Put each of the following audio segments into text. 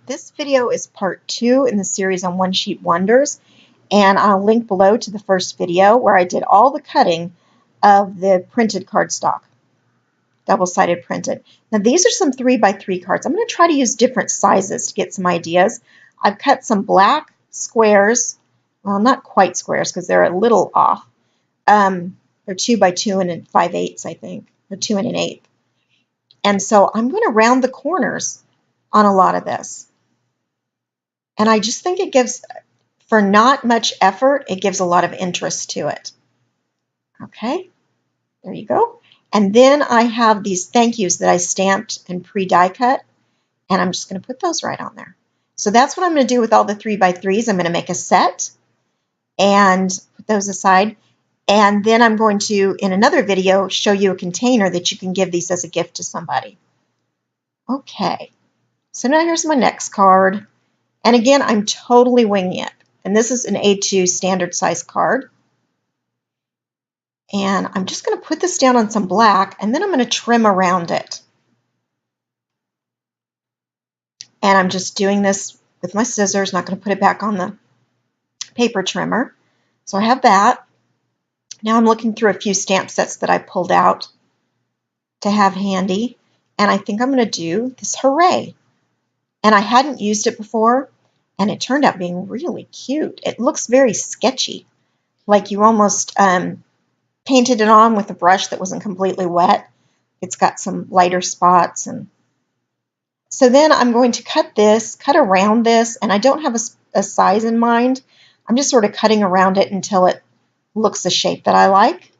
This video is part 2 in the series on One Sheet Wonders, and I'll link below to the first video where I did all the cutting of the printed cardstock, double-sided printed. Now these are some 3x3 cards. I'm going to try to use different sizes to get some ideas. I've cut some black squares, well, not quite squares because they're a little off. They're 2x2 and 5/8, I think, or 2 1/8. And so I'm going to round the corners on a lot of this. And I just think it gives, for not much effort, it gives a lot of interest to it. Okay, there you go. And then I have these thank yous that I stamped and pre-die cut, and I'm just going to put those right on there. So that's what I'm going to do with all the 3x3s. I'm going to make a set and put those aside. And then I'm going to, in another video, show you a container that you can give these as a gift to somebody. Okay, so now here's my next card. And again, I'm totally winging it. And this is an A2 standard size card. And I'm just going to put this down on some black, and then I'm going to trim around it. And I'm just doing this with my scissors, not going to put it back on the paper trimmer. So I have that. Now I'm looking through a few stamp sets that I pulled out to have handy. And I think I'm going to do this hooray. And I hadn't used it before, and it turned out being really cute. It looks very sketchy, like you almost painted it on with a brush that wasn't completely wet. It's got some lighter spots. And so then I'm going to cut around this, and I don't have a size in mind. I'm just sort of cutting around it until it looks the shape that I like.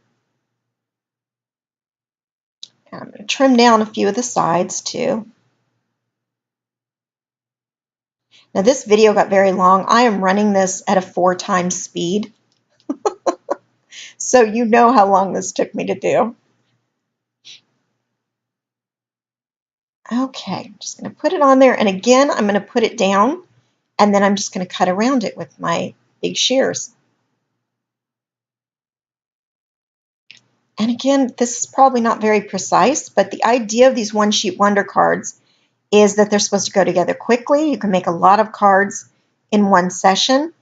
And I'm going to trim down a few of the sides too. Now this video got very long. I am running this at a 4x speed. So you know how long this took me to do. Okay, I'm just going to put it on there. And again, I'm going to put it down. And then I'm just going to cut around it with my big shears. And again, this is probably not very precise, but the idea of these One Sheet Wonder cards is that they're supposed to go together quickly. You can make a lot of cards in one session.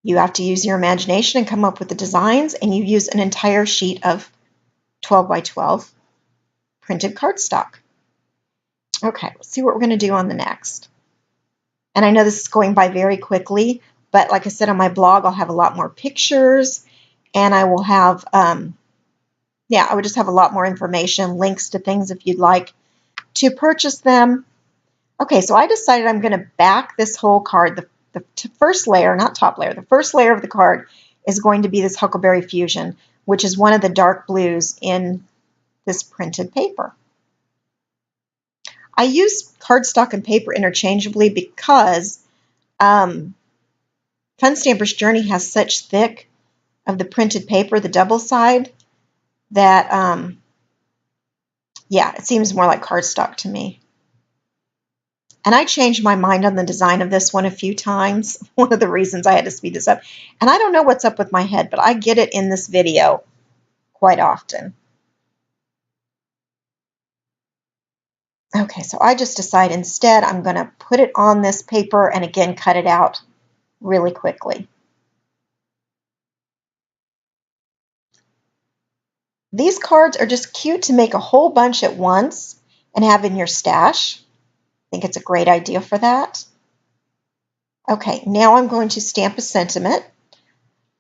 You have to use your imagination and come up with the designs, and you use an entire sheet of 12x12 printed cardstock. Okay, let's see what we're going to do on the next. And I know this is going by very quickly, but like I said on my blog, I'll have a lot more pictures, and I will have, I would just have a lot more information, links to things if you'd like to purchase them. Okay, so I decided I'm going to back this whole card. The first layer, not top layer, the first layer of the card is going to be this Huckleberry Fusion, which is one of the dark blues in this printed paper. I use cardstock and paper interchangeably because Fun Stamper's Journey has such thick of the printed paper, the double side, that, it seems more like cardstock to me. And I changed my mind on the design of this one a few times. One of the reasons I had to speed this up. And I don't know what's up with my head, but I get it in this video quite often. Okay, so I just decide instead I'm going to put it on this paper and again cut it out really quickly. These cards are just cute to make a whole bunch at once and have in your stash. I think it's a great idea for that. Okay, now I'm going to stamp a sentiment.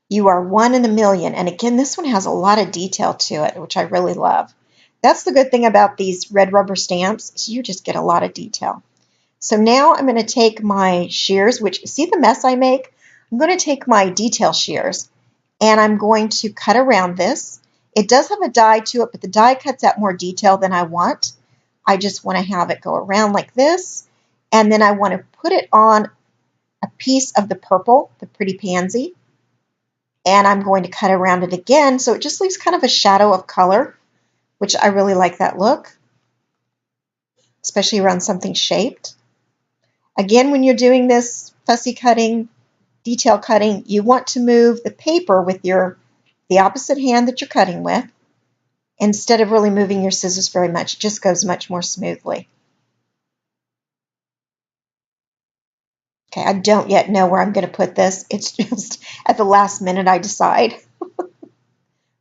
You are one in a million. And again, this one has a lot of detail to it, which I really love. That's the good thing about these red rubber stamps, is you just get a lot of detail. So now I'm going to take my shears, which, see the mess I make? I'm going to take my detail shears, and I'm going to cut around this. It does have a die to it, but the die cuts out more detail than I want. I just want to have it go around like this, and then I want to put it on a piece of the purple, the pretty pansy, and I'm going to cut around it again, so it just leaves kind of a shadow of color, which I really like that look, especially around something shaped. Again, when you're doing this fussy cutting, detail cutting, you want to move the paper with the opposite hand that you're cutting with, instead of really moving your scissors very much. It just goes much more smoothly. Okay, I don't yet know where I'm going to put this. It's just at the last minute I decide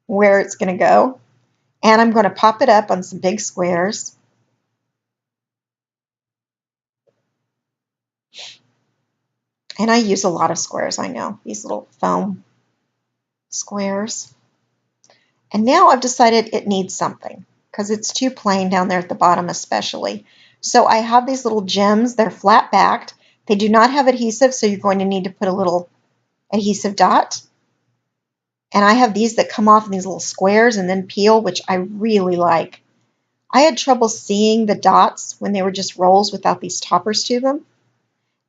where it's going to go. And I'm going to pop it up on some big squares. And I use a lot of squares, I know, these little foam squares. And now I've decided it needs something because it's too plain down there at the bottom especially. So I have these little gems. They're flat backed. They do not have adhesive, so you're going to need to put a little adhesive dot. And I have these that come off in these little squares and then peel, which I really like. I had trouble seeing the dots when they were just rolls without these toppers to them.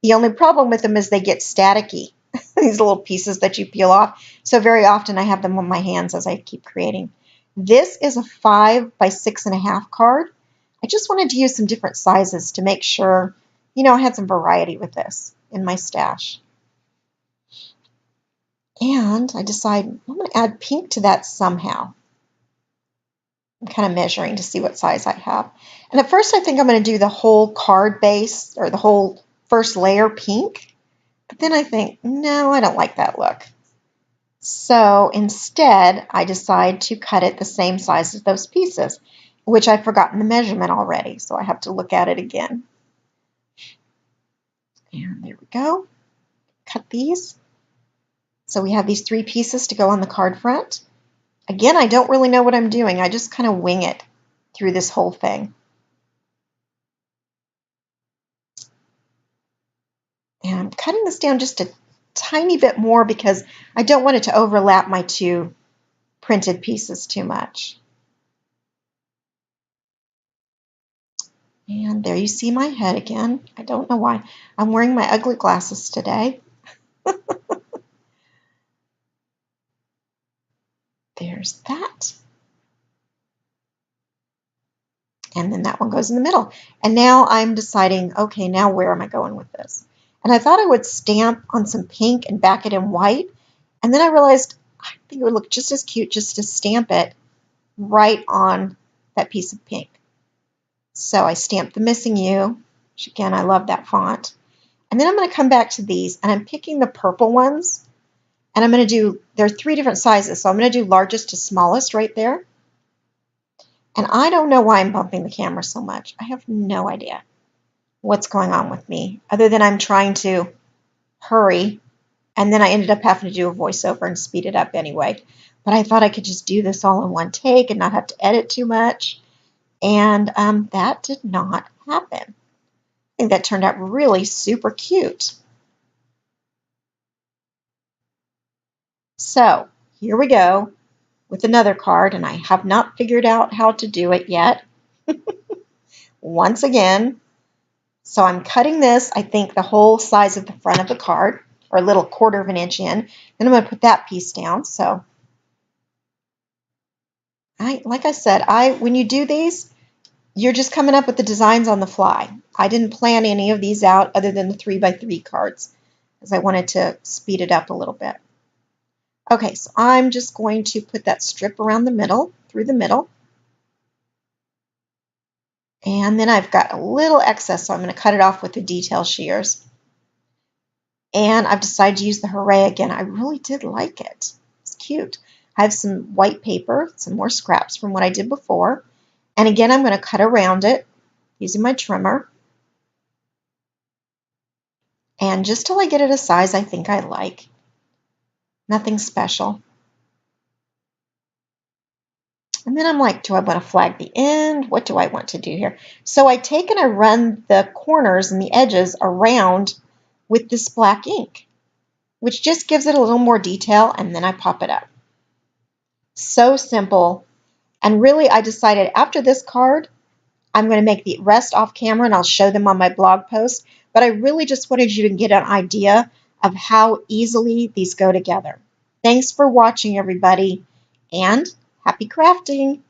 The only problem with them is they get staticky, these little pieces that you peel off. So very often I have them on my hands as I keep creating. This is a 5 by 6.5 card. I just wanted to use some different sizes to make sure, I had some variety with this in my stash. And I decide I'm going to add pink to that somehow. I'm kind of measuring to see what size I have. And at first I think I'm going to do the whole card base or the whole first layer pink. But then I think, no, I don't like that look. So instead, I decide to cut it the same size as those pieces, which I've forgotten the measurement already. So I have to look at it again. And there we go. Cut these. So we have these 3 pieces to go on the card front. Again, I don't really know what I'm doing. I just kind of wing it through this whole thing. And I'm cutting this down just a tiny bit more because I don't want it to overlap my 2 printed pieces too much. And there you see my head again. I don't know why. I'm wearing my ugly glasses today. There's that. And then that one goes in the middle. And now I'm deciding, okay, now where am I going with this? And I thought I would stamp on some pink and back it in white. And then I realized I think it would look just as cute just to stamp it right on that piece of pink. So I stamped the missing U, which again, I love that font. And then I'm going to come back to these, and I'm picking the purple ones. And I'm going to do, there are 3 different sizes, so I'm going to do largest to smallest right there. And I don't know why I'm bumping the camera so much. I have no idea what's going on with me, other than I'm trying to hurry, and then I ended up having to do a voiceover and speed it up anyway. But I thought I could just do this all in one take and not have to edit too much. And that did not happen. I think that turned out really super cute. So here we go with another card, and I have not figured out how to do it yet. Once again, so I'm cutting this, I think the whole size of the front of the card, or a little 1/4 of an inch in. Then I'm going to put that piece down. So like I said, when you do these, you're just coming up with the designs on the fly. I didn't plan any of these out other than the 3 by 3 cards, because I wanted to speed it up a little bit. Okay, so I'm just going to put that strip around the middle, through the middle. And then I've got a little excess, so I'm going to cut it off with the detail shears. And I've decided to use the Hooray again. I really did like it. It's cute. I have some white paper, some more scraps from what I did before. And again, I'm going to cut around it using my trimmer. And just till I get it a size I think I like. Nothing special. And then I'm like, do I want to flag the end? What do I want to do here? So I take and I run the corners and the edges around with this black ink, which just gives it a little more detail, and then I pop it up. So simple. And really, I decided after this card, I'm going to make the rest off camera, and I'll show them on my blog post. But I really just wanted you to get an idea of how easily these go together. Thanks for watching, everybody, and happy crafting!